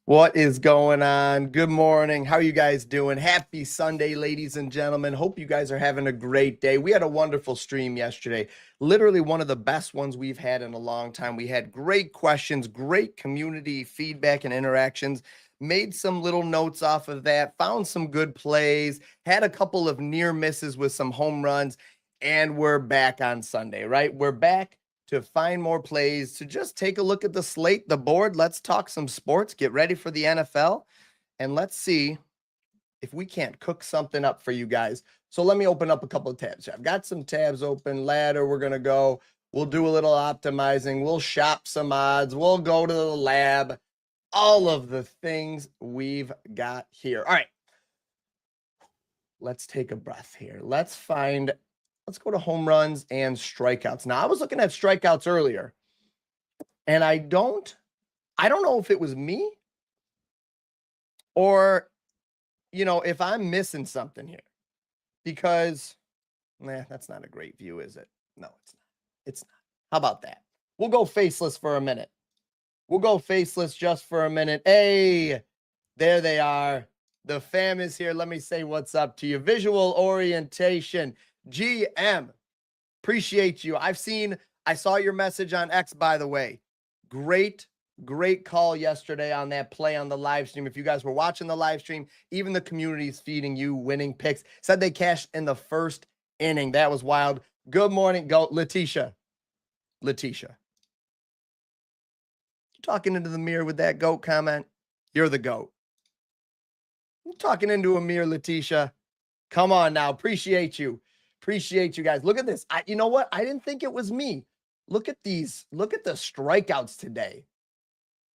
What is going on? Good morning. How are you guys doing? Happy Sunday, ladies and gentlemen. Hope you guys are having a great day. We had a wonderful stream yesterday. Literally one of the best ones we've had in a long time. We had great questions, great community feedback and interactions. Made some little notes off of that, found some good plays, had a couple of near misses with some home runs, and we're back on Sunday, right? We're back to find more plays, to just take a look at the slate, the board. Let's talk some sports, get ready for the NFL, and let's see if we can't cook something up for you guys. So let me open up a couple of tabs. I've got some tabs open. Ladder, we're going to go. We'll do a little optimizing. We'll shop some odds. We'll go to the lab. All of the things we've got here. All right. Let's take a breath here. Let's go to home runs and strikeouts. Now, I was looking at strikeouts earlier, and I don't know if it was me or, if I'm missing something here, because, that's not a great view, is it? No, it's not. It's not. How about that? We'll go faceless for a minute. We'll go faceless just for a minute. Hey, there they are. The fam is here. Let me say what's up to you. Visual orientation. GM, appreciate you. I saw your message on X, by the way. Great call yesterday on that play on the live stream. If you guys were watching the live stream, even the community is feeding you winning picks. Said they cashed in the first inning. That was wild. Good morning, go Letitia. You talking into the mirror with that GOAT comment? You're the GOAT. I'm talking into a mirror, Letitia. Come on now. Appreciate you. Appreciate you guys. Look at this. You know what? I didn't think it was me. Look at these. Look at the strikeouts today.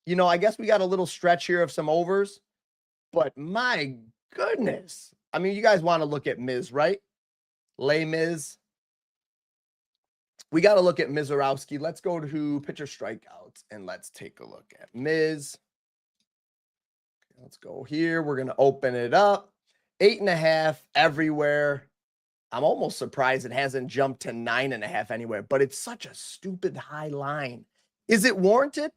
I guess we got a little stretch here of some overs, but my goodness. I mean, you guys want to look at Miz, right? Les Miz. We got to look at Mizorowski. Let's go to pitcher strikeouts and let's take a look at Miz. Okay, let's go here. We're going to open it up. 8.5 everywhere. I'm almost surprised it hasn't jumped to 9.5 anywhere, but it's such a stupid high line. Is it warranted?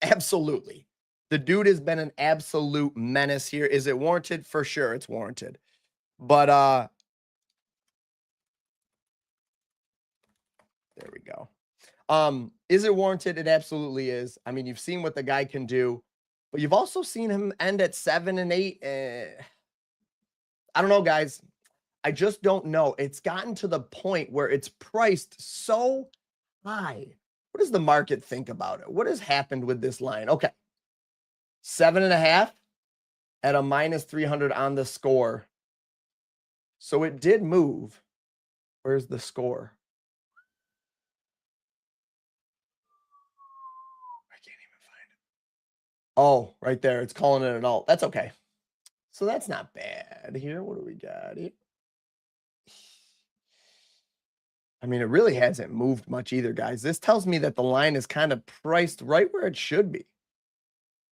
Absolutely. The dude has been an absolute menace here. Is it warranted? For sure, it's warranted. But there we go. Is it warranted? It absolutely is. I mean, you've seen what the guy can do, but you've also seen him end at 7 and 8. I don't know, guys. I just don't know. It's gotten to the point where it's priced so high. What does the market think about it? What has happened with this line? Okay. 7.5 at a -300 on the score. So it did move. Where's the score? I can't even find it. Oh, right there. It's calling it an alt. That's okay. So that's not bad here. What do we got here? I mean, it really hasn't moved much either, guys. This tells me that the line is kind of priced right where it should be.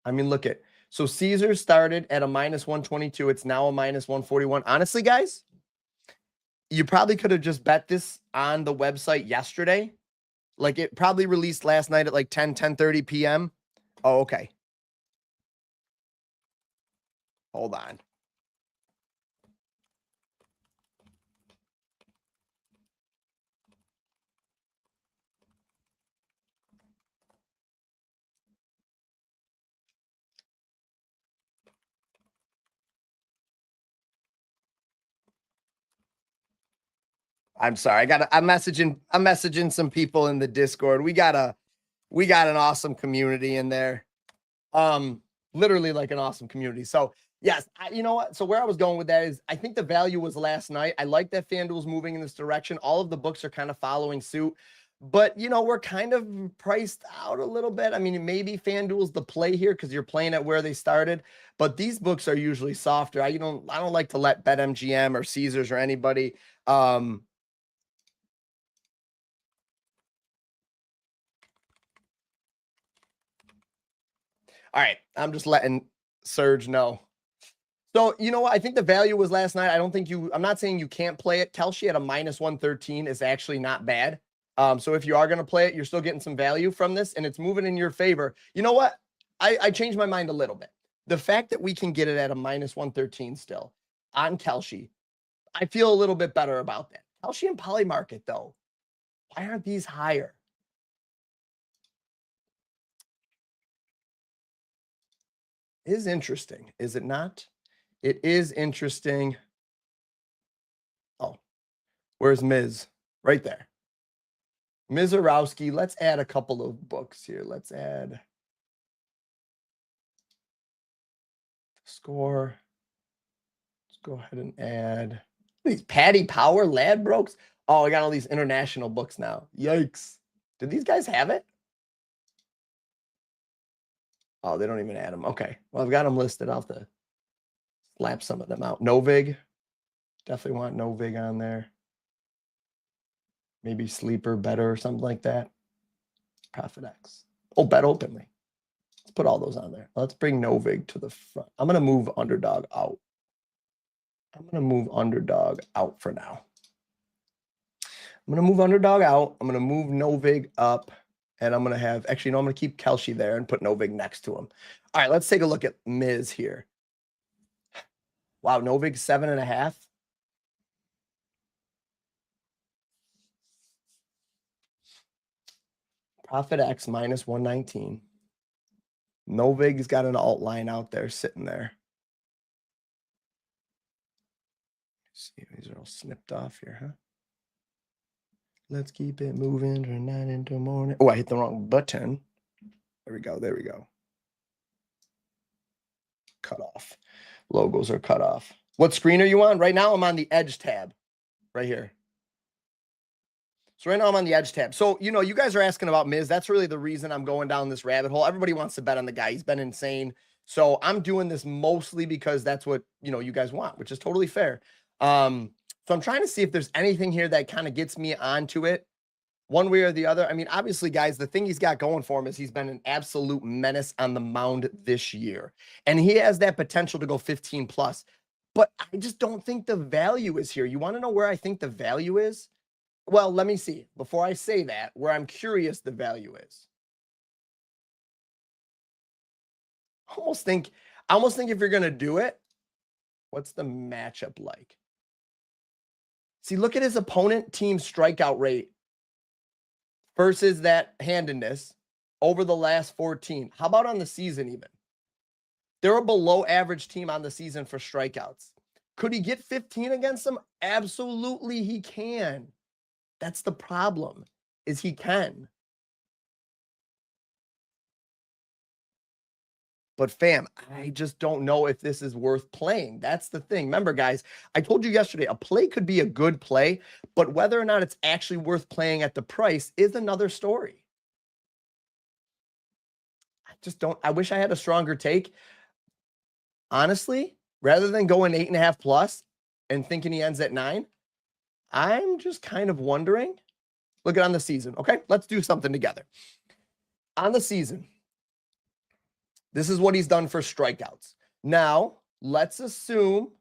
I mean, look at, so Caesar started at a -122. It's now a -141. Honestly, guys, you probably could have just bet this on the website yesterday. Like, it probably released last night at like 10:30 p.m. Oh, okay. Hold on. I'm sorry. I'm messaging some people in the Discord. We got an awesome community in there. Literally like an awesome community. So yes, you know what? So where I was going with that is I think the value was last night. I like that FanDuel's moving in this direction. All of the books are kind of following suit, but we're kind of priced out a little bit. I mean, maybe FanDuel's the play here because you're playing at where they started, but these books are usually softer. I don't like to let BetMGM or Caesars or anybody, all right, I'm just letting Serge know. So, you know what? I think the value was last night. I'm not saying you can't play it. Kelce at a -113 is actually not bad. So if you are going to play it, you're still getting some value from this, and it's moving in your favor. You know what? I changed my mind a little bit. The fact that we can get it at a minus 113 still on Kelce, I feel a little bit better about that. Kelce and Polymarket, though, why aren't these higher? Is interesting, is it not? It is interesting. Oh, where's Miz? Right there. Mizorowski. Let's add a couple of books here. Let's add score. Let's go ahead and add these Patty Power, Ladbrokes. Oh, I got all these international books now. Yikes. Did these guys have it? Oh, they don't even add them. Okay. Well, I've got them listed. I'll have to slap some of them out. Novig. Definitely want Novig on there. Maybe Sleeper Better or something like that. Profit X. Oh, bet openly. Let's put all those on there. Let's bring Novig to the front. I'm going to move Underdog out. I'm going to move Underdog out for now. I'm going to move Underdog out. I'm going to move Novig up. And I'm going to have, actually, no, I'm going to keep Kelce there and put Novig next to him. All right, let's take a look at Miz here. Wow, Novig 7.5. Profit X minus 119. Novig's got an alt line out there sitting there. Let's see, these are all snipped off here, huh? Let's keep it moving from night into morning. Oh, I hit the wrong button. There we go. There we go. Cut off. Logos are cut off. What screen are you on? Right now, I'm on the Edge tab. Right here. So right now, I'm on the Edge tab. So, you know, you guys are asking about Miz. That's really the reason I'm going down this rabbit hole. Everybody wants to bet on the guy. He's been insane. So I'm doing this mostly because that's what, you know, you guys want, which is totally fair. So I'm trying to see if there's anything here that kind of gets me onto it one way or the other. I mean, obviously, guys, the thing he's got going for him is he's been an absolute menace on the mound this year. And he has that potential to go 15 plus. But I just don't think the value is here. You want to know where I think the value is? Well, let me see. Before I say that, where I'm curious the value is. I almost think if you're going to do it, what's the matchup like? See, look at his opponent team's strikeout rate versus that handedness over the last 14. How about on the season even? They're a below average team on the season for strikeouts. Could he get 15 against them? Absolutely he can. That's the problem, is he can. But fam, I just don't know if this is worth playing. That's the thing. Remember, guys, I told you yesterday, a play could be a good play, but whether or not it's actually worth playing at the price is another story. I just don't, I wish I had a stronger take. Honestly, rather than going 8.5 plus and thinking he ends at 9, I'm just kind of wondering. Look at on the season. Okay, let's do something together. On the season, this is what he's done for strikeouts. Now, let's assume,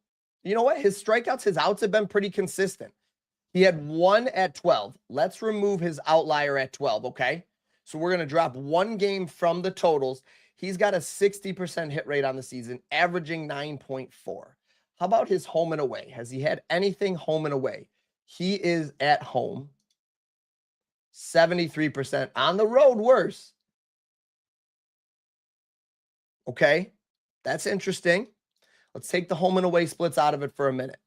you know what? His strikeouts, his outs have been pretty consistent. He had 1 at 12. Let's remove his outlier at 12, okay? So we're going to drop 1 game from the totals. He's got a 60% hit rate on the season, averaging 9.4. How about his home and away? Has he had anything home and away? He is at home, 73%. On the road, worse. Okay, that's interesting. Let's take the home and away splits out of it for a minute.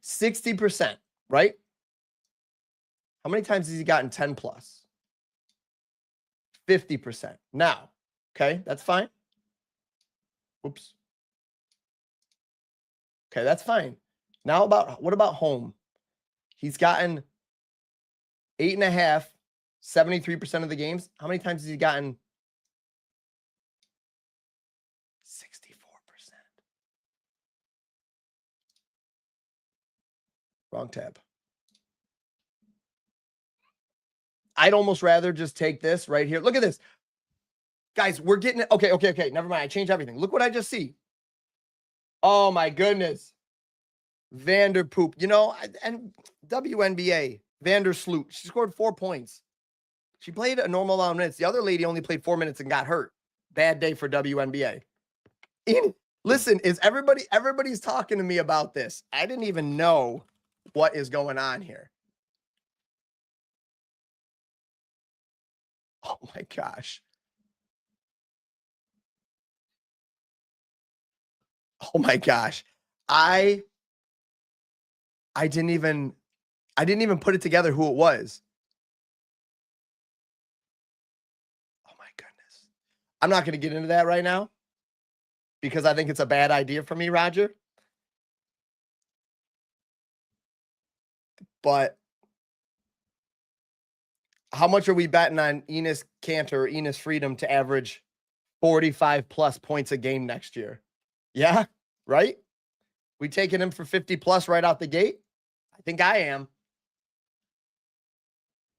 60%, right? How many times has he gotten 10 plus? 50%. Now, okay, that's fine. Oops. Okay, that's fine. Now what about home? He's gotten 8.5, 73% of the games. How many times has he gotten 64%? Wrong tab. I'd almost rather just take this right here. Look at this. Guys, we're getting it. Okay. Never mind. I changed everything. Look what I just see. Oh, my goodness. Vanderpoop. You know, and WNBA, Vandersloot. She scored 4 points. She played a normal amount of minutes. The other lady only played 4 minutes and got hurt. Bad day for WNBA. Listen, everybody's talking to me about this. I didn't even know what is going on here. Oh my gosh. Oh my gosh. I didn't even put it together who it was. Oh my goodness. I'm not going to get into that right now because I think it's a bad idea for me, Roger. But how much are we betting on Enes Kanter or Enes Freedom to average 45 plus points a game next year? Yeah, right? We taking him for 50 plus right out the gate? I think I am.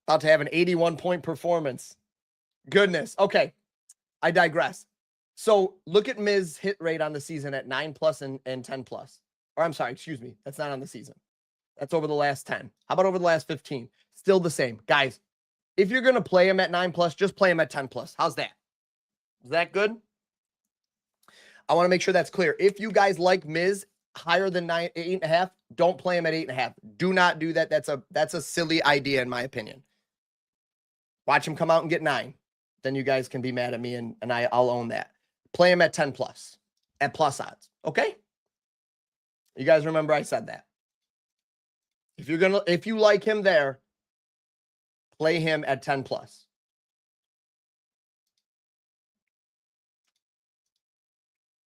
About to have an 81 point performance. Goodness. Okay. I digress. So look at Miz hit rate on the season at 9 plus and 10 plus. Or I'm sorry, excuse me. That's not on the season. That's over the last 10. How about over the last 15? Still the same. Guys, if you're going to play him at 9 plus, just play him at 10 plus. How's that? Is that good? I want to make sure that's clear. If you guys like Miz higher than 8.5, don't play him at 8.5. Do not do that. That's a silly idea in my opinion. Watch him come out and get 9. Then you guys can be mad at me and I'll own that. Play him at 10 plus, at plus odds. Okay? You guys remember I said that. If you like him there, play him at 10 plus.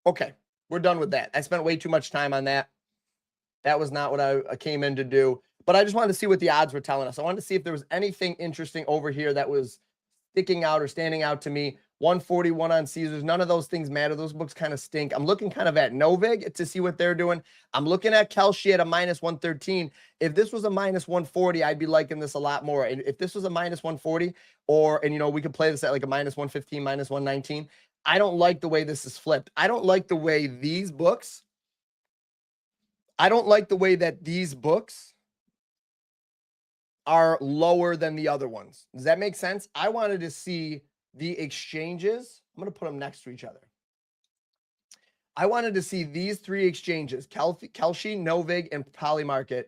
Okay, we're done with that. I spent way too much time on that. That was not what I came in to do. But I just wanted to see what the odds were telling us. I wanted to see if there was anything interesting over here that was sticking out or standing out to me. 141 on Caesars. None of those things matter. Those books kind of stink. I'm looking kind of at Novig to see what they're doing. I'm looking at Kelce at a minus 113. If this was a minus 140, I'd be liking this a lot more. And if this was a minus 140 we could play this at like a minus 115, minus 119. I don't like the way this is flipped. I don't like the way these books. I don't like the way that these books are lower than the other ones. Does that make sense? I wanted to see the exchanges. I'm going to put them next to each other. I wanted to see these 3 exchanges, Kelce, Novig, and Polymarket.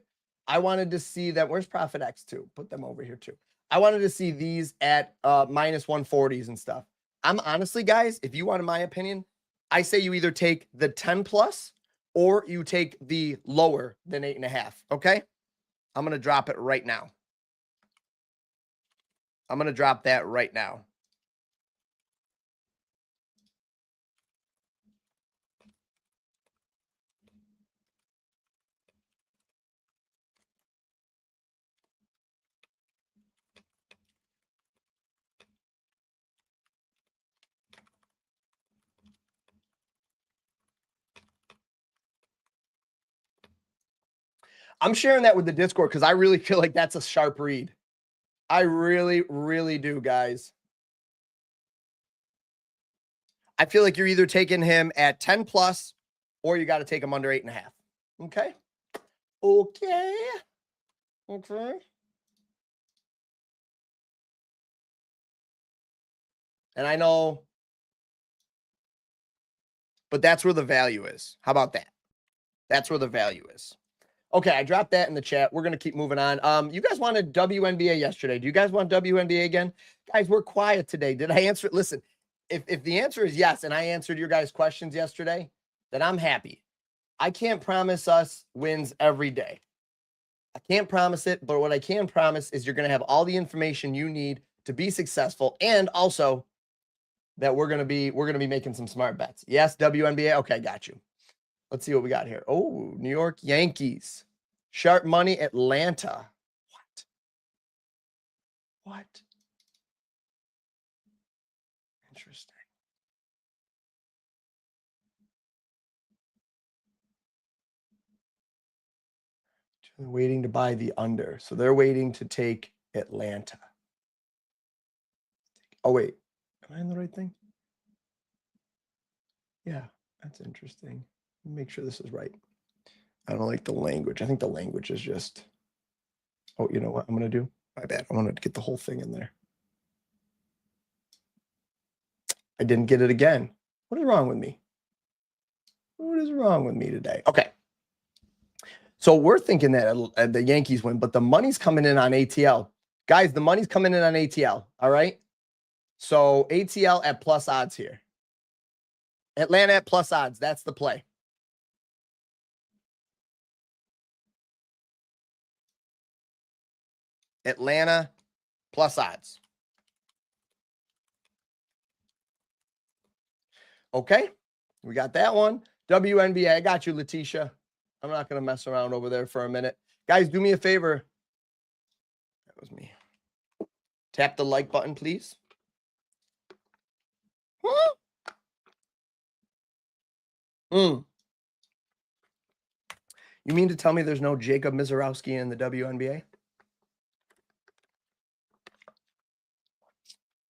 I wanted to see that. Where's Profit X too? Put them over here too. I wanted to see these at minus 140s and stuff. I'm honestly, guys, if you want my opinion, I say you either take the 10 plus or you take the lower than 8.5. Okay. I'm going to drop it right now. I'm going to drop that right now. I'm sharing that with the Discord because I really feel like that's a sharp read. I really, really do, guys. I feel like you're either taking him at 10 plus or you got to take him under 8.5. Okay. Okay. Okay. And I know, but that's where the value is. How about that? That's where the value is. Okay, I dropped that in the chat. We're going to keep moving on. You guys wanted WNBA yesterday. Do you guys want WNBA again? Guys, we're quiet today. Did I answer it? Listen, if the answer is yes, and I answered your guys' questions yesterday, then I'm happy. I can't promise us wins every day. I can't promise it, but what I can promise is you're going to have all the information you need to be successful, and also that we're going to be making some smart bets. Yes, WNBA. Okay, got you. Let's see what we got here. Oh, New York Yankees. Sharp money, Atlanta. What? Interesting. They're waiting to buy the under. So they're waiting to take Atlanta. Oh, wait. Am I in the right thing? Yeah, that's interesting. Make sure this is right. I don't like the language. I think the language is just, oh, you know what I'm going to do? My bad. I wanted to get the whole thing in there. I didn't get it again. What is wrong with me? What is wrong with me today? Okay. So we're thinking that the Yankees win, but the money's coming in on ATL. Guys, the money's coming in on ATL. All right. So ATL at plus odds here. Atlanta at plus odds. That's the play. Atlanta plus odds. Okay. We got that one. WNBA. I got you, Letitia. I'm not going to mess around over there for a minute. Guys, do me a favor. That was me. Tap the like button, please. You mean to tell me there's no Jacob Mizorowski in the WNBA?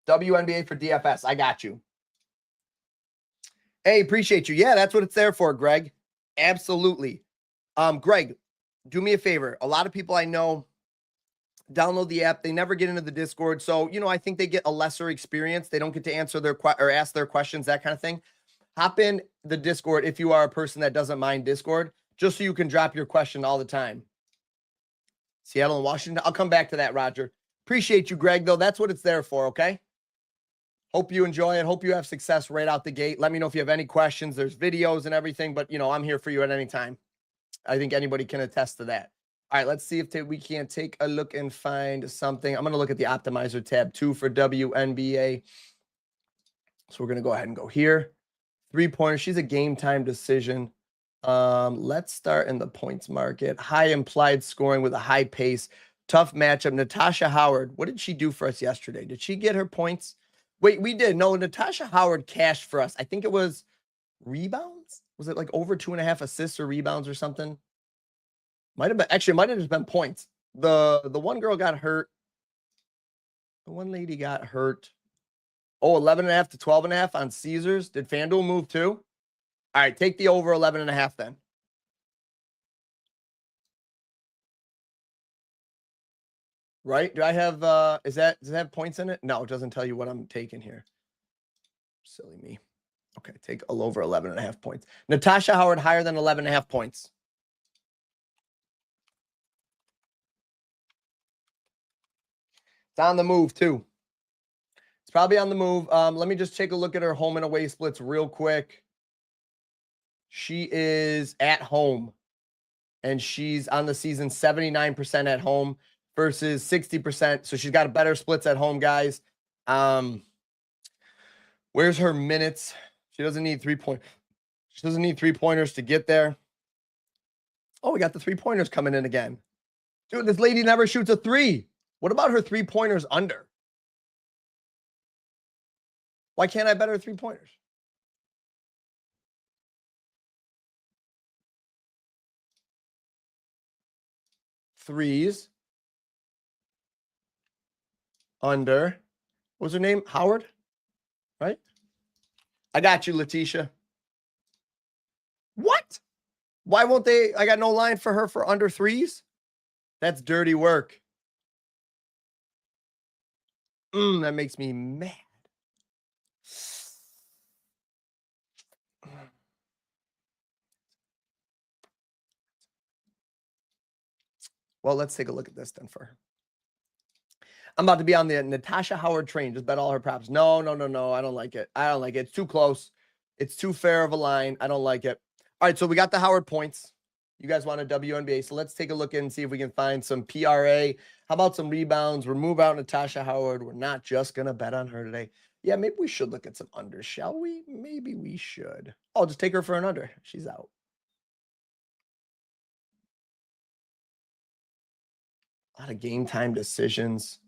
WNBA for DFS. I got you. Hey, appreciate you. Yeah, that's what it's there for, Greg. Absolutely. Greg, do me a favor. A lot of people I know download the app. They never get into the Discord. So, I think they get a lesser experience. They don't get to answer their or ask their questions, that kind of thing. Hop in the Discord if you are a person that doesn't mind Discord, just so you can drop your question all the time. Seattle and Washington. I'll come back to that, Roger. Appreciate you, Greg, though. That's what it's there for, okay? Hope you enjoy it. Hope you have success right out the gate. Let me know if you have any questions. There's videos and everything, but, I'm here for you at any time. I think anybody can attest to that. All right, let's see if we can take a look and find something. I'm going to look at the optimizer tab, too, for WNBA. So we're going to go ahead and go here. 3-pointer. She's a game time decision. Let's start in the points market. High implied scoring with a high pace. Tough matchup. Natasha Howard. What did she do for us yesterday? Did she get her points? Wait, we did. No, Natasha Howard cashed for us. I think it was rebounds. Was it like over 2.5 assists or rebounds or something? Might have been. Actually, it might have just been points. The one girl got hurt. The one lady got hurt. Oh, 11.5 to 12.5 on Caesars. Did FanDuel move too? All right, take the over 11.5 then. Right? Do I have does that have points in it? No, it doesn't tell you what I'm taking here. Silly me. Okay, take a over 11.5 points. Natasha Howard higher than 11.5 points. It's on the move too. It's probably on the move. Let me just take a look at her home and away splits real quick. She is at home, and she's on the season 79% at home versus 60%. So she's got better splits at home, guys. Where's her minutes? She doesn't need 3-point. She doesn't need 3-pointers to get there. Oh, we got the 3-pointers coming in again. Dude, this lady never shoots a 3. What about her 3-pointers under? Why can't I bet her 3-pointers? Threes. Under. What was her name? Howard? Right? I got you, Letitia. What? Why won't they? I got no line for her for under threes. That's dirty work. That makes me mad. Well, let's take a look at this then for her. I'm about to be on the Natasha Howard train. Just bet all her props. No. I don't like it. I don't like it. It's too close. It's too fair of a line. I don't like it. All right, so we got the Howard points. You guys want a WNBA. So let's take a look and see if we can find some PRA. How about some rebounds? Remove out Natasha Howard. We're not just going to bet on her today. Yeah, maybe we should look at some unders, shall we? Maybe we should. I'll just take her for an under. She's out. A lot of game time decisions.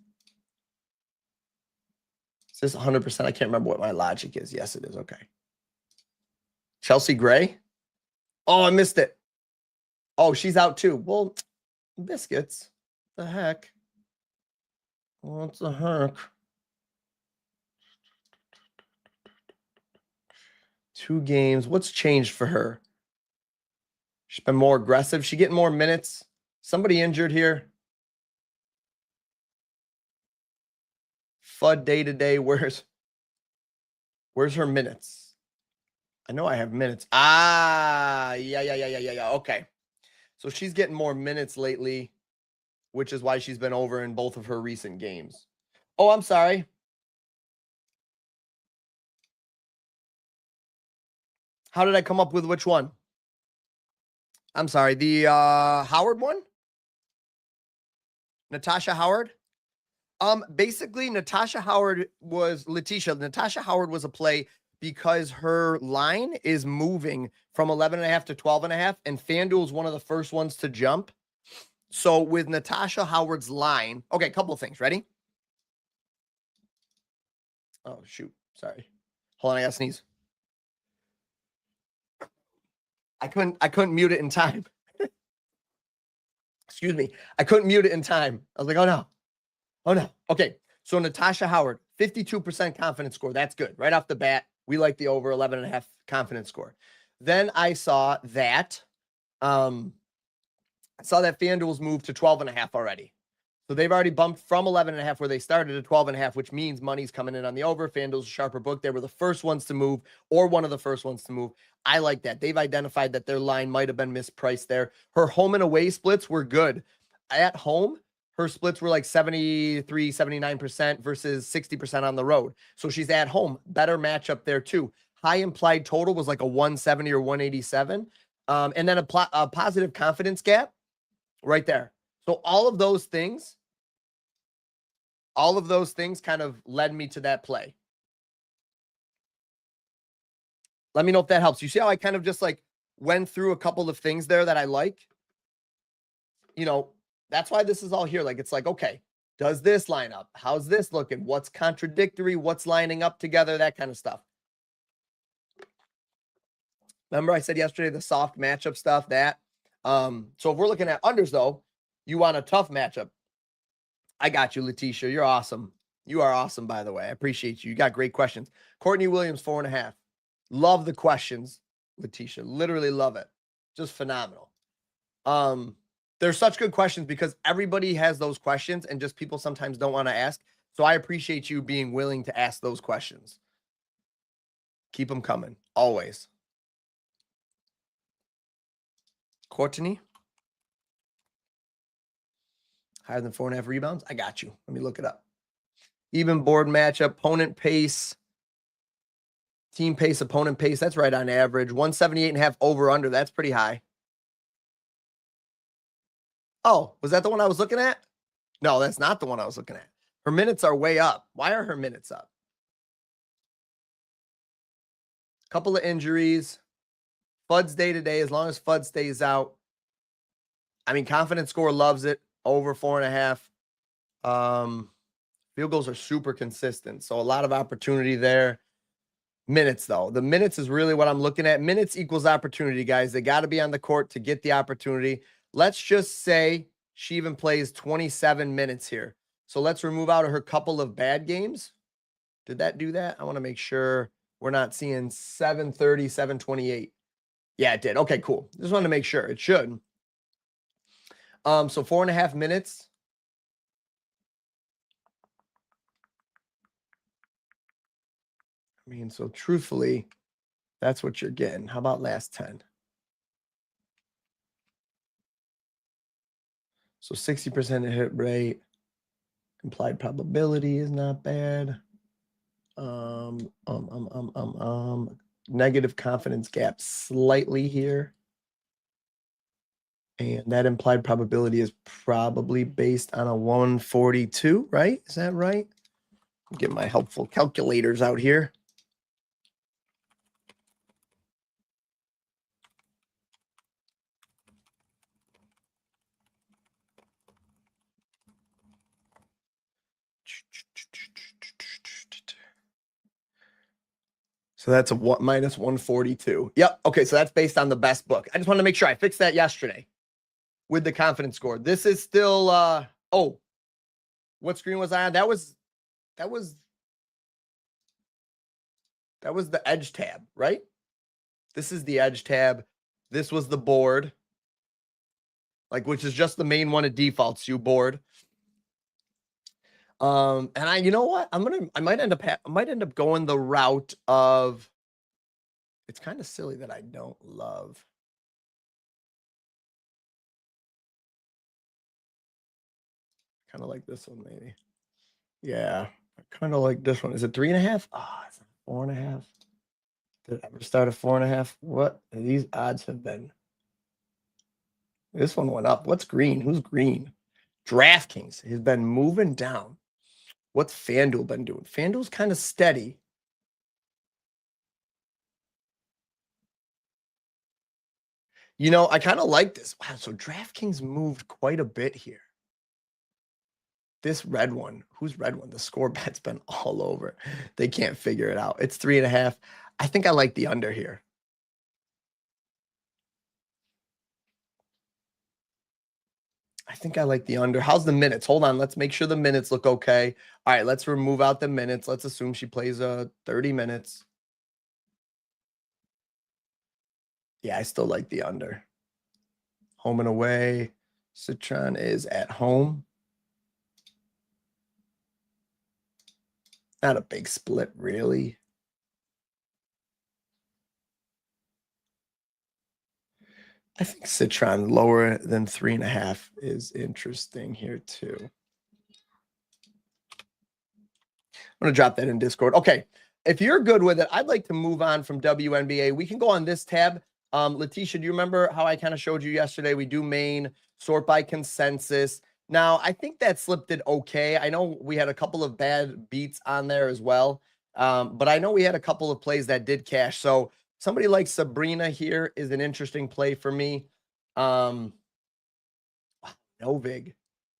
Is this 100%? I can't remember what my logic is. Yes, it is. Okay. Chelsea Gray. Oh, I missed it. Oh, she's out too. Well, biscuits. What the heck? What the heck? 2 games. What's changed for her? She's been more aggressive. She getting more minutes. Somebody injured here. FUD day to day. Where's her minutes? I know I have minutes. Yeah. Okay. So she's getting more minutes lately, which is why she's been over in both of her recent games. Oh, I'm sorry. How did I come up with which one? I'm sorry. The Howard one? Natasha Howard? Basically, Natasha Howard was a play because her line is moving from 11.5 to 12.5, and FanDuel is one of the first ones to jump. So with Natasha Howard's line, okay, a couple of things. Ready? Oh, shoot. Sorry. Hold on, I gotta sneeze. I couldn't mute it in time. Excuse me. I couldn't mute it in time. I was like, oh no. Oh no. Okay. So Natasha Howard, 52% confidence score. That's good. Right off the bat, we like the over 11.5 confidence score. Then I saw that FanDuel's moved to 12.5 already. So they've already bumped from 11.5 where they started to 12.5, which means money's coming in on the over. FanDuel's a sharper book. They were the first ones to move, or one of the first ones to move. I like that. They've identified that their line might have been mispriced there. Her home and away splits were good. At home, her splits were like 73, 79% versus 60% on the road. So she's at home. Better matchup there too. High implied total was like a 170 or 187. And then a positive confidence gap right there. So all of those things kind of led me to that play. Let me know if that helps. You see how I kind of just like went through a couple of things there that I like? You know, that's why this is all here. Like, it's like, okay, does this line up? How's this looking? What's contradictory? What's lining up together? That kind of stuff. Remember I said yesterday, the soft matchup stuff, that. So if we're looking at unders though, you want a tough matchup. I got you, Letitia. You're awesome. You are awesome, by the way. I appreciate you. You got great questions. Courtney Williams, 4.5. Love the questions, Letitia. Literally love it. Just phenomenal. They're such good questions because everybody has those questions and just people sometimes don't want to ask. So I appreciate you being willing to ask those questions. Keep them coming, always. Courtney? Higher than 4.5 rebounds? I got you. Let me look it up. Even board matchup, opponent pace, team pace, opponent pace. That's right on average. 178.5 over under. That's pretty high. Oh, was that the one I was looking at? No, that's not the one I was looking at. Her minutes are way up. Why are her minutes up? Couple of injuries. Fudd's day to day, as long as Fudd stays out. I mean, confidence score loves it. Over 4.5. Field goals are super consistent. So a lot of opportunity there. Minutes, though. The minutes is really what I'm looking at. Minutes equals opportunity, guys. They got to be on the court to get the opportunity. Let's just say she even plays 27 minutes here. So let's remove out of her couple of bad games. Did that do that? I want to make sure we're not seeing 730, 728. Yeah, it did. Okay, cool. Just wanted to make sure. It should. So 4.5 minutes. I mean, so truthfully, that's what you're getting. How about last 10? So 60% hit rate. Implied probability is not bad. Negative confidence gap slightly here. And that implied probability is probably based on a 142, right? Is that right? Get my helpful calculators out here. So that's a minus 142. Yep. Okay. So that's based on the best book. I just wanted to make sure I fixed that yesterday with the confidence score. This is still, oh, what screen was I on? That was the edge tab, right? This is the edge tab. This was the board, like, which is just the main one. It defaults you board. And you know what? I might end up going the route of, It's kind of silly that I don't love. Kind of like this one, maybe. Yeah, I kind of like this one. Is it 3.5? Ah, it's 4.5. Did it ever start at 4.5? What? These odds have been. This one went up. What's green? Who's green? DraftKings has been moving down. What's FanDuel been doing? FanDuel's kind of steady. You know, I kind of like this. Wow, so DraftKings moved quite a bit here. This red one, who's red one? The score bet's been all over. They can't figure it out. It's 3.5. I think I like the under here. I think I like the under. How's the minutes? Hold on. Let's make sure the minutes look okay. All right, let's remove out the minutes. Let's assume she plays 30 minutes. Yeah, I still like the under. Home and away. Citron is at home. Not a big split, really. I think Citron lower than 3.5 is interesting here too. I'm going to drop that in Discord. Okay. If you're good with it, I'd like to move on from WNBA. We can go on this tab. Letitia, do you remember how I kind of showed you yesterday? We do main, sort by consensus. Now, I think that slipped it okay. I know we had a couple of bad beats on there as well. But I know we had a couple of plays that did cash. So somebody like Sabrina here is an interesting play for me. Novig.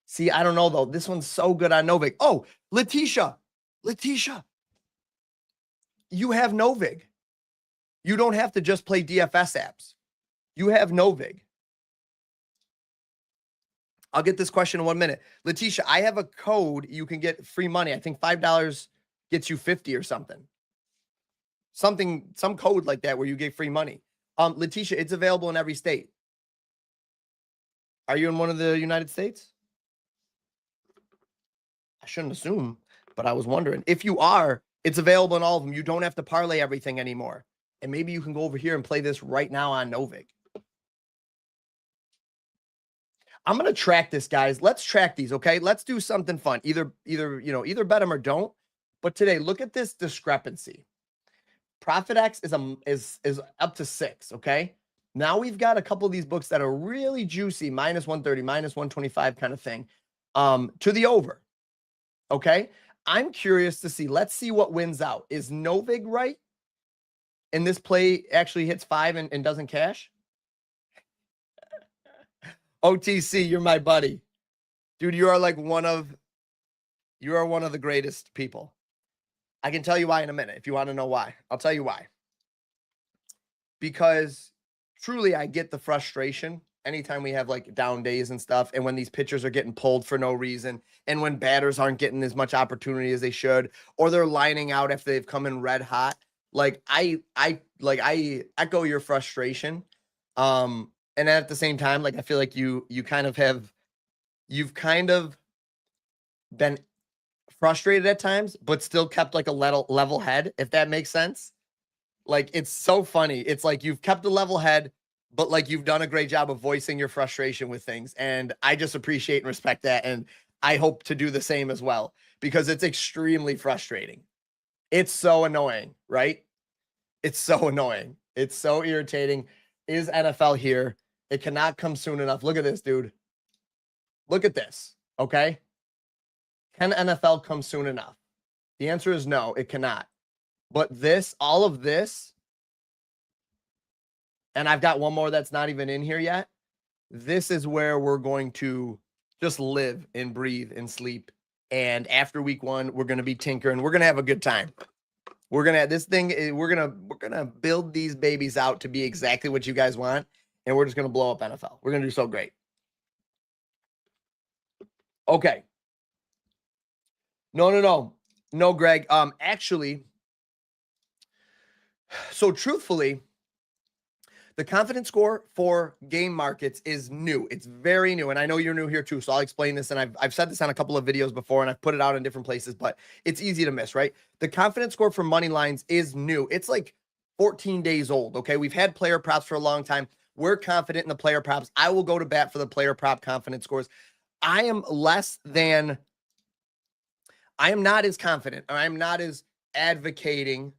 See, I don't know, though. This one's so good on Novig. Oh, Letitia, you have Novig. You don't have to just play DFS apps. You have Novig. I'll get this question in 1 minute. Letitia, I have a code you can get free money. I think $5 gets you 50 or something. Some code like that where you get free money. Letitia, it's available in every state. Are you in one of the United States? I shouldn't assume, but I was wondering. If you are, it's available in all of them. You don't have to parlay everything anymore. And maybe you can go over here and play this right now on Novig. I'm going to track this, guys. Let's track these, okay? Let's do something fun. Either bet them or don't. But today, look at this discrepancy. Profit X is up to 6, okay? Now we've got a couple of these books that are really juicy, minus 130, minus 125 kind of thing, to the over, okay? I'm curious to see. Let's see what wins out. Is Novig right? And this play actually hits 5 and doesn't cash? OTC, you're my buddy. Dude, you are one of the greatest people. I can tell you why in a minute if you want to know why. I'll tell you why. Because truly I get the frustration anytime we have down days and stuff, and when these pitchers are getting pulled for no reason, and when batters aren't getting as much opportunity as they should, or they're lining out after they've come in red hot. I echo your frustration. And at the same time, I feel like you've kind of been frustrated at times, but still kept a level head, if that makes sense. It's so funny. It's you've kept a level head, but you've done a great job of voicing your frustration with things. And I just appreciate and respect that. And I hope to do the same as well, because it's extremely frustrating. It's so annoying, right? It's so annoying. It's so irritating. Is NFL here? It cannot come soon enough. Look at this, dude. Look at this, okay? Can NFL come soon enough? The answer is no, it cannot. But all of this, and I've got one more that's not even in here yet. This is where we're going to just live and breathe and sleep. And after week 1, we're going to be tinkering. We're going to have a good time. We're going to we're going to build these babies out to be exactly what you guys want. And we're just going to blow up NFL. We're going to do so great. Okay. No, Greg. Actually, so truthfully, the confidence score for game markets is new. It's very new. And I know you're new here too, so I'll explain this. And I've said this on a couple of videos before, and I've put it out in different places, but it's easy to miss, right? The confidence score for money lines is new. It's 14 days old, okay? We've had player props for a long time. We're confident in the player props. I will go to bat for the player prop confidence scores. I am not as confident, or I'm not as advocating.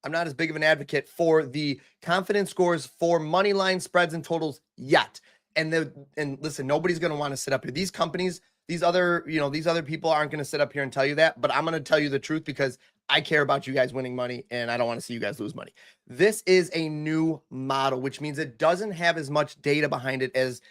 I'm not as big of an advocate for the confidence scores for money line spreads and totals yet. And listen, nobody's going to want to sit up here. These companies, these other people aren't going to sit up here and tell you that, but I'm going to tell you the truth because I care about you guys winning money and I don't want to see you guys lose money. This is a new model, which means it doesn't have as much data behind it as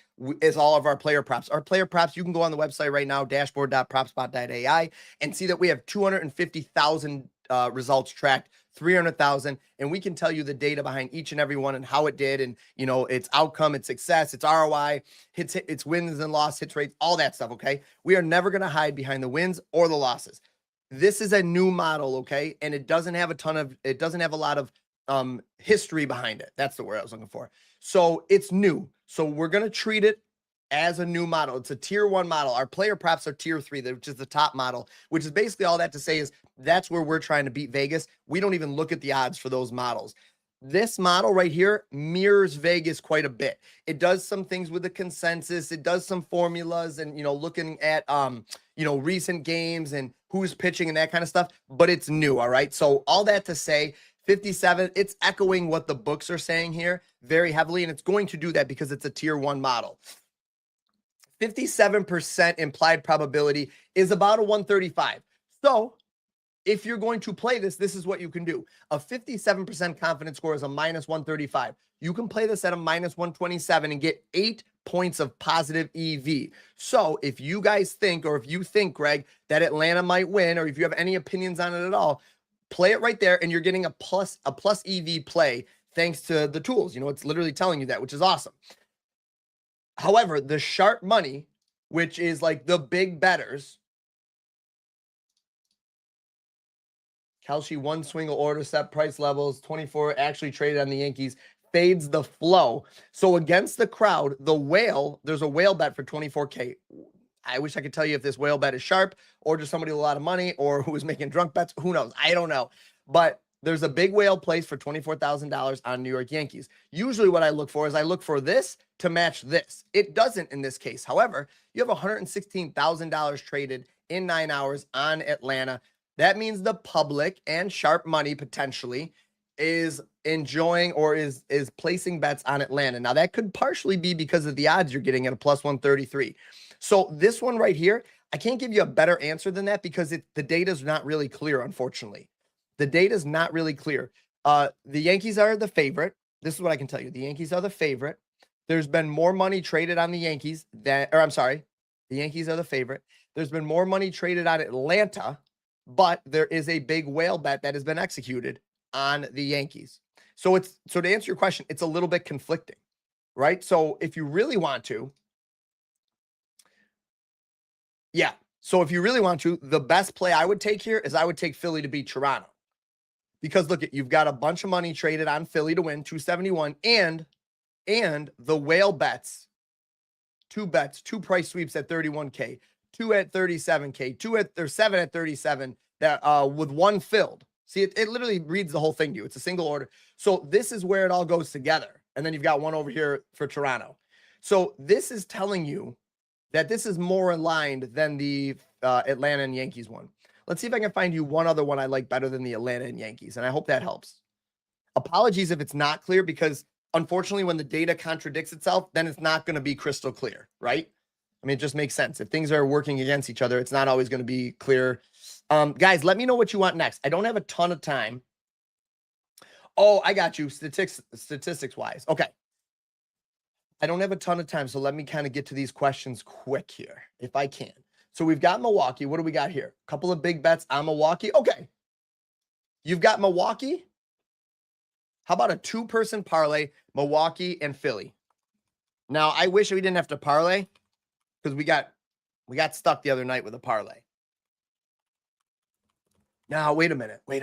all of our player props. Our player props, you can go on the website right now, dashboard.PropsBot.AI, and see that we have 250,000 results tracked, 300,000, and we can tell you the data behind each and every one and how it did, and its outcome, its success, its ROI, its wins and loss, hits rates, all that stuff. Okay, we are never going to hide behind the wins or the losses. This is a new model, okay, and it doesn't have a lot of history behind it. That's the word I was looking for. So it's new. So we're going to treat it as a new model. It's a tier 1 model. Our player props are tier 3, which is the top model, which is basically all that to say is that's where we're trying to beat Vegas. We don't even look at the odds for those models. This model right here mirrors Vegas quite a bit. It does some things with the consensus. It does some formulas and, looking at, recent games and who's pitching and that kind of stuff, but it's new. All right. So all that to say, 57, it's echoing what the books are saying here very heavily. And it's going to do that because it's a tier 1 model. 57% implied probability is about a 135. So if you're going to play this, this is what you can do. A 57% confidence score is a minus 135. You can play this at a minus 127 and get 8 points of positive EV. So if you guys think, or if you think, Greg, that Atlanta might win, or if you have any opinions on it at all, play it right there and you're getting a plus EV play thanks to the tools. It's literally telling you that, which is awesome. However, the sharp money, which is like the big bettors, Kelce, one swing order, set price levels, 24, actually traded on the Yankees, fades the flow. So against the crowd, there's a whale bet for 24K. I wish I could tell you if this whale bet is sharp or just somebody with a lot of money or who is making drunk bets. Who knows? I don't know. But there's a big whale placed for $24,000 on New York Yankees. Usually what I look for is I look for this to match this. It doesn't in this case. However, you have $116,000 traded in 9 hours on Atlanta. That means the public and sharp money potentially is enjoying or is placing bets on Atlanta. Now, that could partially be because of the odds you're getting at a plus 133. So this one right here, I can't give you a better answer than that because the data is not really clear, unfortunately. The data is not really clear. The Yankees are the favorite. This is what I can tell you. The Yankees are the favorite. There's been more money traded on the Yankees the Yankees are the favorite. There's been more money traded on Atlanta, but there is a big whale bet that has been executed on the Yankees. So to answer your question, it's a little bit conflicting, right? So if you really want to, the best play I would take here is I would take Philly to beat Toronto. Because look, you've got a bunch of money traded on Philly to win, 271, and the whale bets, two price sweeps at 31K, 2 at 37K, 7 at 37, that with one filled. See, it literally reads the whole thing to you. It's a single order. So this is where it all goes together. And then you've got one over here for Toronto. So this is telling you that this is more aligned than the Atlanta and Yankees one. Let's see if I can find you one other one I like better than the Atlanta and Yankees, and I hope that helps. Apologies if it's not clear because, unfortunately, when the data contradicts itself, then it's not going to be crystal clear, right? I mean, it just makes sense. If things are working against each other, it's not always going to be clear. Guys, let me know what you want next. I don't have a ton of time. Oh, I got you, statistics-wise. Okay. I don't have a ton of time, so let me kind of get to these questions quick here, if I can. So we've got Milwaukee. What do we got here? A couple of big bets on Milwaukee. Okay. You've got Milwaukee. How about a 2-person parlay, Milwaukee and Philly? Now, I wish we didn't have to parlay because we got stuck the other night with a parlay. Now, wait a minute. Wait.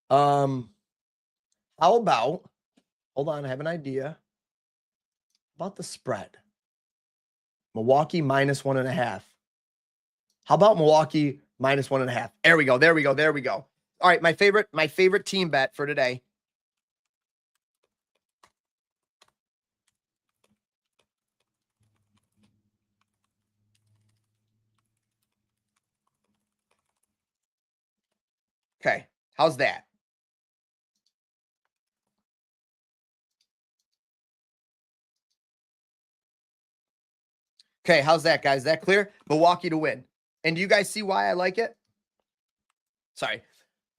How about, hold on, I have an idea. About the spread. Milwaukee minus 1.5. How about Milwaukee -1.5. There we go. There we go. There we go. All right, my favorite team bet for today. Okay, how's that? Okay, how's that, guys? Is that clear? Milwaukee to win. And do you guys see why I like it? Sorry.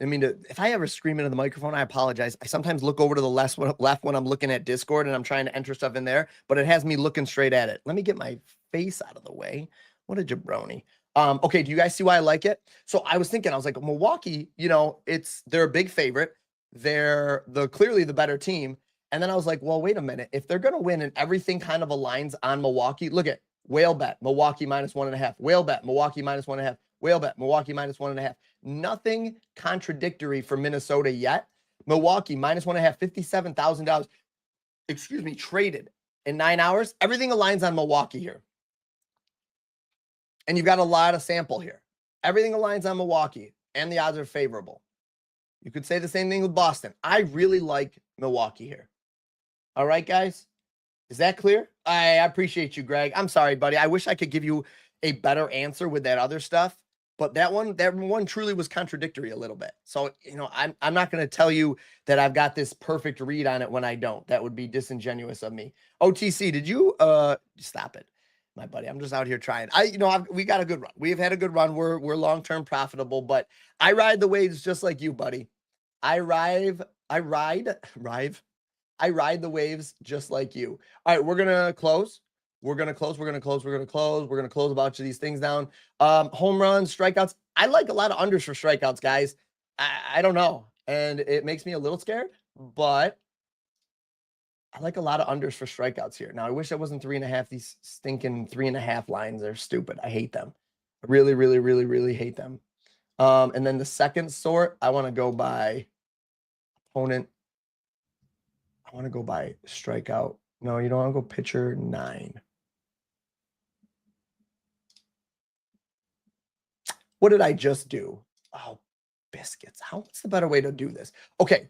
I mean, if I ever scream into the microphone, I apologize. I sometimes look over to the left when I'm looking at Discord and I'm trying to enter stuff in there, but it has me looking straight at it. Let me get my face out of the way. What a jabroni. Okay, do you guys see why I like it? So I was thinking, I was like, Milwaukee, they're a big favorite. They're clearly the better team. And then I was like, well, wait a minute. If they're going to win and everything kind of aligns on Milwaukee, look at whale bet, Milwaukee -1.5, whale bet, Milwaukee -1.5, whale bet, Milwaukee -1.5. Nothing contradictory for Minnesota yet. Milwaukee -1.5, $57,000. Excuse me, traded in 9 hours. Everything aligns on Milwaukee here. And you've got a lot of sample here. Everything aligns on Milwaukee, and the odds are favorable. You could say the same thing with Boston. I really like Milwaukee here. All right, guys? Is that clear? I appreciate you, Greg. I'm sorry, buddy. I wish I could give you a better answer with that other stuff, but that one truly was contradictory a little bit. So, I'm not going to tell you that I've got this perfect read on it when I don't. That would be disingenuous of me. OTC, did you stop it? My buddy, I'm just out here trying. We got a good run. We've had a good run. We're long-term profitable, but I ride the waves just like you, buddy. I ride the waves just like you. All right, we're gonna close. We're gonna close a bunch of these things down. Home runs, strikeouts. I like a lot of unders for strikeouts, guys. I don't know, and it makes me a little scared, but I like a lot of unders for strikeouts here. Now, I wish I wasn't 3.5. These stinking 3.5 lines are stupid. I hate them. I really, really, really, really hate them. And then the second sort, I want to go by opponent. I want to go by strikeout. No, you don't want to go pitcher 9. What did I just do? Oh, biscuits. What's the better way to do this? Okay.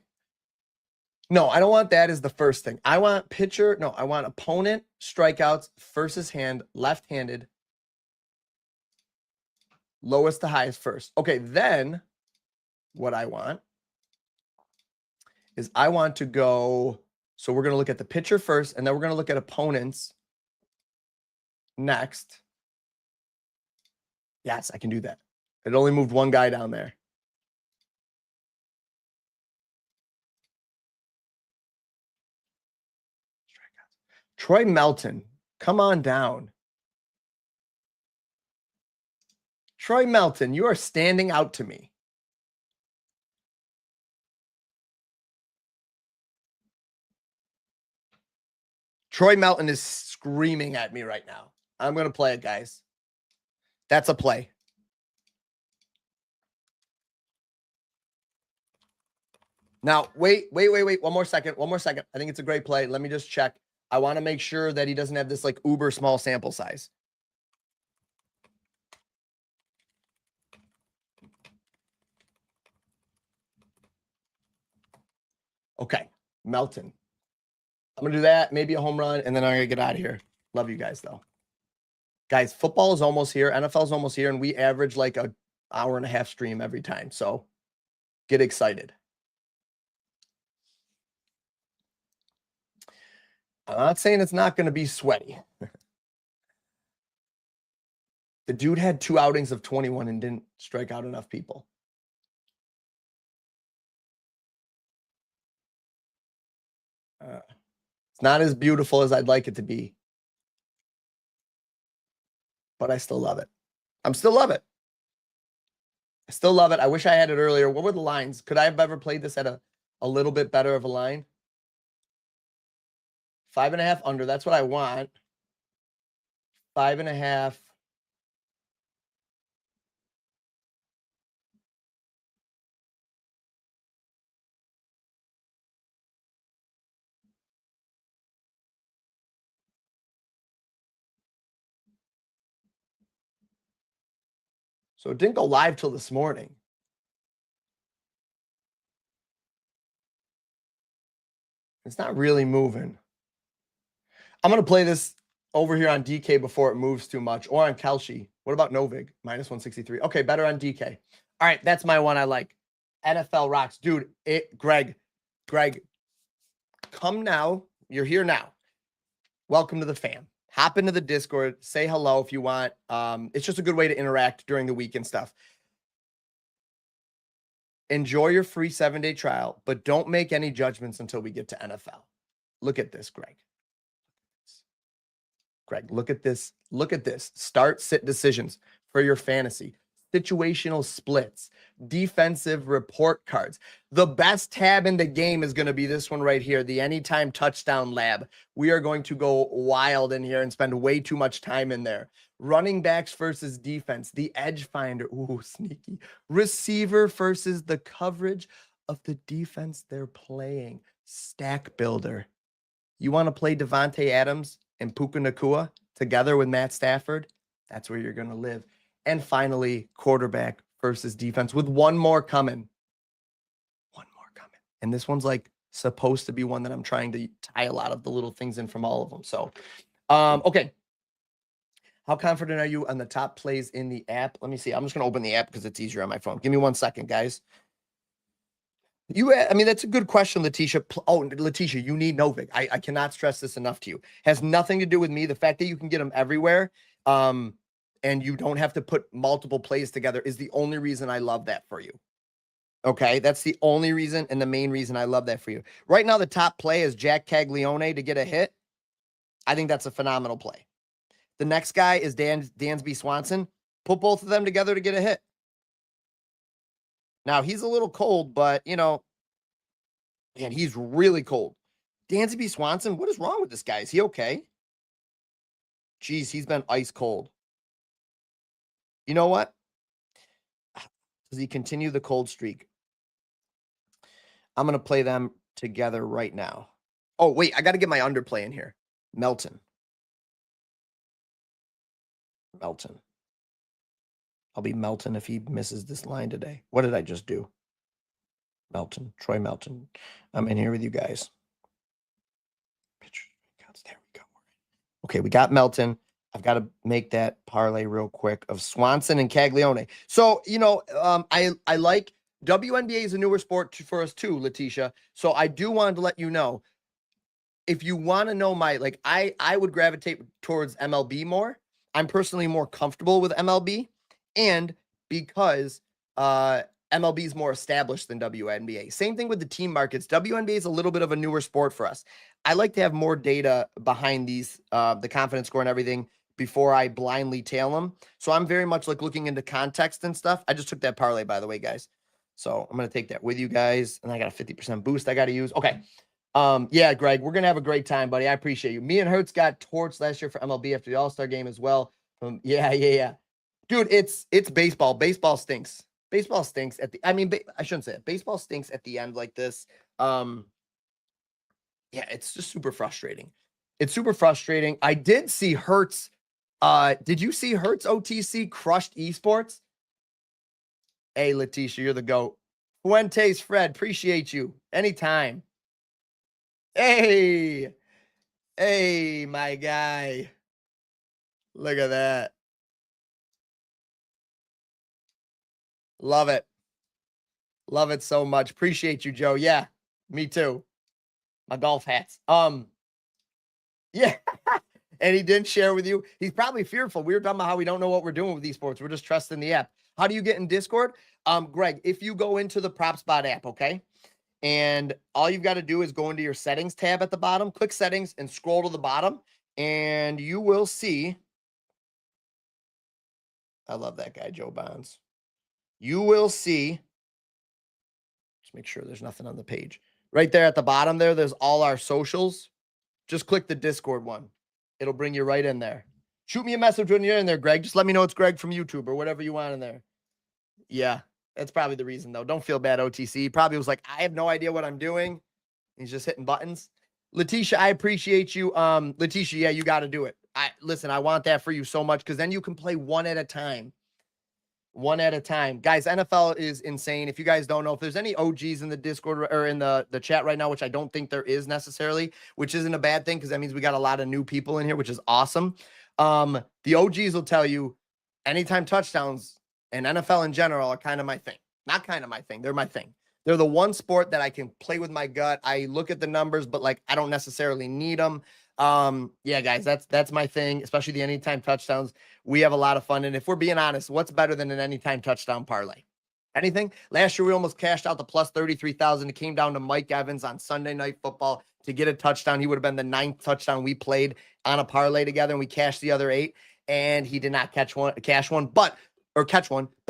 No, I don't want that as the first thing. I want pitcher. No, I want opponent strikeouts versus hand, left-handed, lowest to highest first. Okay, then what I want is I want to go. So we're going to look at the pitcher first, and then we're going to look at opponents next. Yes, I can do that. It only moved one guy down there. Troy Melton, come on down. Troy Melton, you are standing out to me. Troy Melton is screaming at me right now. I'm going to play it, guys. That's a play. Now, wait. One more second. I think it's a great play. Let me just check. I want to make sure that he doesn't have this like uber small sample size. Okay, Melton. I'm going to do that, maybe a home run, and then I'm going to get out of here. Love you guys, though. Guys, football is almost here. NFL is almost here, and we average like an hour and a half stream every time. So get excited. I'm not saying it's not going to be sweaty. The dude had 2 outings of 21 and didn't strike out enough people. It's not as beautiful as I'd like it to be, but I still love it. I still love it. I wish I had it earlier. What were the lines? Could I have ever played this at a little bit better of a line? 5.5 under. That's what I want. 5.5. So it didn't go live till this morning. It's not really moving. I'm going to play this over here on DK before it moves too much, or on Kelshi. What about Novig? Minus 163. Okay, better on DK. All right, that's my one I like. NFL rocks. Dude, Greg, come now. You're here now. Welcome to the fam. Hop into the Discord. Say hello if you want. It's just a good way to interact during the week and stuff. Enjoy your free 7-day trial, but don't make any judgments until we get to NFL. Look at this, Greg. Look at this. Look at this. Start sit decisions for your fantasy. Situational splits. Defensive report cards. The best tab in the game is going to be this one right here, the Anytime Touchdown Lab. We are going to go wild in here and spend way too much time in there. Running backs versus defense. The edge finder. Ooh, sneaky. Receiver versus the coverage of the defense they're playing. Stack builder. You want to play Devontae Adams and Puka Nacua together with Matt Stafford? That's where you're going to live. And finally, quarterback versus defense with one more coming. One more coming. And this one's like supposed to be one that I'm trying to tie a lot of the little things in from all of them. So, okay. How confident are you on the top plays in the app? Let me see. I'm just going to open the app because it's easier on my phone. Give me 1 second, guys. I mean, that's a good question, Letitia. Oh, Letitia, you need Novik. I cannot stress this enough to you. Has nothing to do with me. The fact that you can get them everywhere, and you don't have to put multiple plays together is the only reason I love that for you. Okay, that's the only reason and the main reason I love that for you. Right now, the top play is Jack Caglione to get a hit. I think that's a phenomenal play. The next guy is Dansby Swanson. Put both of them together to get a hit. Now, he's a little cold, but, you know, man, he's really cold. Dansby Swanson, what is wrong with this guy? Is he okay? Jeez, he's been ice cold. You know what? Does he continue the cold streak? I'm going to play them together right now. Oh, wait, I got to get my underplay in here. Melton. I'll be Melton if he misses this line today. What did I just do? Troy Melton. I'm in here with you guys. There we go. Okay, we got Melton. I've got to make that parlay real quick of Swanson and Caglione. So, you know, I like WNBA is a newer sport for us too, Letitia. So I do want to let you know, if you want to know I would gravitate towards MLB more. I'm personally more comfortable with MLB, and because MLB is more established than WNBA. Same thing with the team markets. WNBA is a little bit of a newer sport for us. I like to have more data behind these, the confidence score and everything, before I blindly tail them. So I'm very much like looking into context and stuff. I just took that parlay, by the way, guys. So I'm going to take that with you guys. And I got a 50% boost I got to use. Okay. Yeah, Greg, we're going to have a great time, buddy. I appreciate you. Me and Hertz got torched last year for MLB after the All-Star game as well. Yeah. Dude, it's baseball. Baseball stinks. Baseball stinks at the, I shouldn't say it. Baseball stinks at the end like this. Yeah, it's just super frustrating. It's super frustrating. I did see Hertz. Did you see Hertz OTC crushed eSports? Hey, Letitia, you're the GOAT. Fuentes, Fred, appreciate you. Anytime. Hey, my guy. Look at that. Love it. Love it so much. Appreciate you, Joe. Yeah, me too. My golf hats. Yeah. And he didn't share with you. He's probably fearful. We were talking about how we don't know what we're doing with eSports. We're just trusting the app. How do you get in Discord? Greg, if you go into the PropsBot app, okay? And all you've got to do is go into your settings tab at the bottom, click settings and scroll to the bottom, and you will see. I love that guy, Joe Bonds. You will see. Just make sure there's nothing on the page. Right there at the bottom there's all our socials. Just click the Discord one. It'll bring you right in there. Shoot me a message when you're in there, Greg. Just let me know it's Greg from YouTube or whatever you want in there. Yeah, that's probably the reason, though. Don't feel bad, OTC. He probably was like, I have no idea what I'm doing. He's just hitting buttons. Letitia, I appreciate you. Letitia, yeah, you got to do it. Listen, I want that for you so much because then you can play one at a time. one at a time. Guys, NFL is insane. If you guys don't know, if there's any OGs in the Discord or in the chat right now, which I don't think there is necessarily, which isn't a bad thing because that means we got a lot of new people in here, which is awesome. The OGs will tell you anytime touchdowns and NFL in general are kind of my thing. Not kind of my thing. They're my thing. They're the one sport that I can play with my gut. I look at the numbers, but like I don't necessarily need them. Yeah, guys, that's my thing, especially the anytime touchdowns. We have a lot of fun. And if we're being honest, what's better than an anytime touchdown parlay? Anything? Last year, we almost cashed out the plus 33,000. It came down to Mike Evans on Sunday Night Football to get a touchdown. He would have been the 9th touchdown we played on a parlay together, and we cashed the other 8. And he did not cash one, but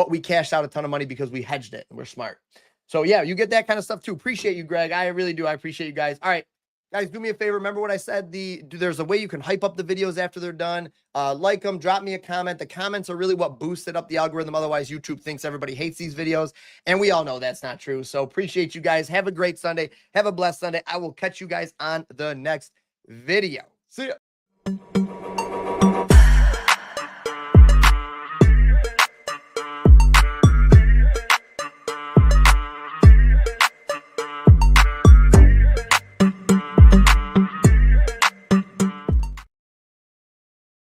we cashed out a ton of money because we hedged it and we're smart. So yeah, you get that kind of stuff too. Appreciate you, Greg. I really do. I appreciate you guys. All right, guys, do me a favor. Remember what I said? There's a way you can hype up the videos after they're done. Like them, drop me a comment. The comments are really what boosted up the algorithm. Otherwise, YouTube thinks everybody hates these videos. And we all know that's not true. So appreciate you guys. Have a great Sunday. Have a blessed Sunday. I will catch you guys on the next video. See ya.